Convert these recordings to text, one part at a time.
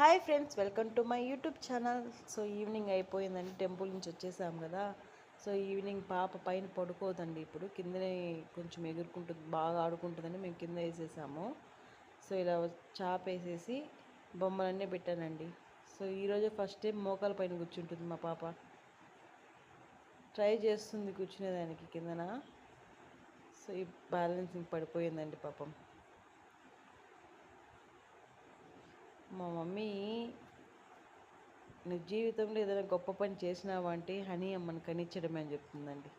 Hi friends, welcome to my YouTube channel. So evening అయిపోయిందండి, temple నుంచి వచ్చేసాం కదా. సో ఈవినింగ్ పాప పైన పడుకోదండి, ఇప్పుడు కిందనే కొంచెం ఎగురుకుంటుంది, బాగా ఆడుకుంటుందని మేము కింద వేసేసాము. సో ఇలా చాప్ వేసేసి బొమ్మలన్నీ పెట్టానండి. సో ఈరోజు ఫస్ట్ టైం మోకాల పైన కూర్చుంటుంది మా పాప. ట్రై చేస్తుంది కూర్చునేదానికి కిందన. సో ఈ బ్యాలెన్సింగ్ పడిపోయిందండి పాపం. మా మమ్మీ, నువ్వు జీవితంలో ఏదైనా గొప్ప పని చేసినావా అంటే హనీ అమ్మని కనిచ్చడమే అని చెప్తుందండి.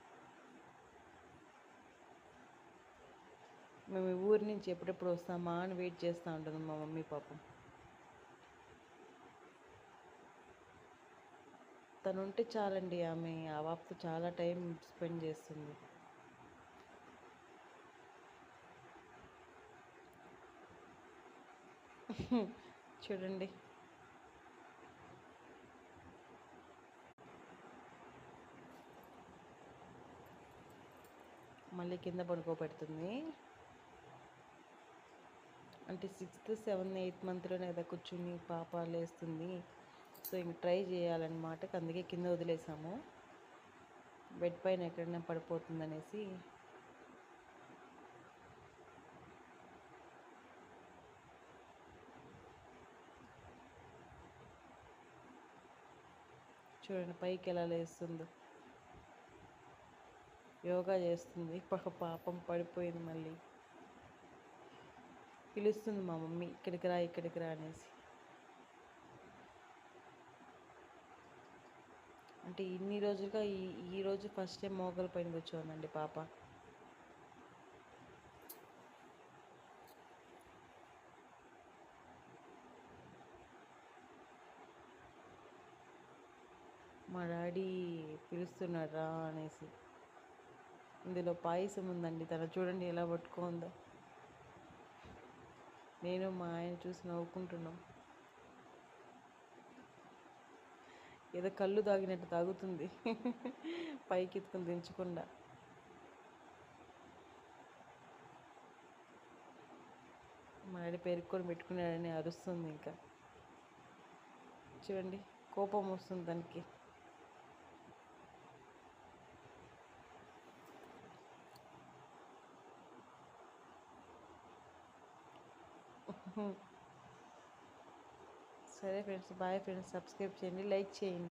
మేము ఈ ఊరి నుంచి ఎప్పుడెప్పుడు వస్తామా అని వెయిట్ చేస్తూ ఉంటుంది మా మమ్మీ పాపం. తను ఉంటే చాలండి, ఆమె ఆ బాబుతో చాలా టైం స్పెండ్ చేస్తుంది. చూడండి, మళ్ళీ కింద పడుకోబెడుతుంది. అంటే 6th 7th 8th మంత్లోనే కదా కూర్చుని పాప లేస్తుంది. సో ఇంక ట్రై చేయాలన్నమాట, అందుకే కింద వదిలేసాము. బెడ్ పైన ఎక్కడైనా పడిపోతుందనేసి. చూడండి పైకి ఎలా లేస్తుందో, యోగా చేస్తుంది. పాపం పడిపోయింది. మళ్ళీ పిలుస్తుంది మా మమ్మీ, ఇక్కడికి రా ఇక్కడికి రా అనేసి. అంటే ఇన్ని రోజులుగా ఈరోజు ఫస్ట్ టైం మోకాల పైన కూర్చోందండి పాప. మా డాడీ పిలుస్తున్నాడు రా అనేసి. ఇందులో పాయసం ఉందండి, తను చూడండి ఎలా పట్టుకుందో. నేను మా ఆయన చూసి నవ్వుకుంటున్నాం. ఏదో కళ్ళు తాగినట్టు తాగుతుంది. పైకి ఎత్తుకుని దించకుండా. మా డాడీ పెరుక్కొని పెట్టుకున్నాడని అరుస్తుంది. ఇంకా చూడండి, కోపం వస్తుంది దానికి. సరే ఫ్రెండ్స్, బాయ్ ఫ్రెండ్స్, సబ్స్క్రైబ్ చేయండి, లైక్ చేయండి.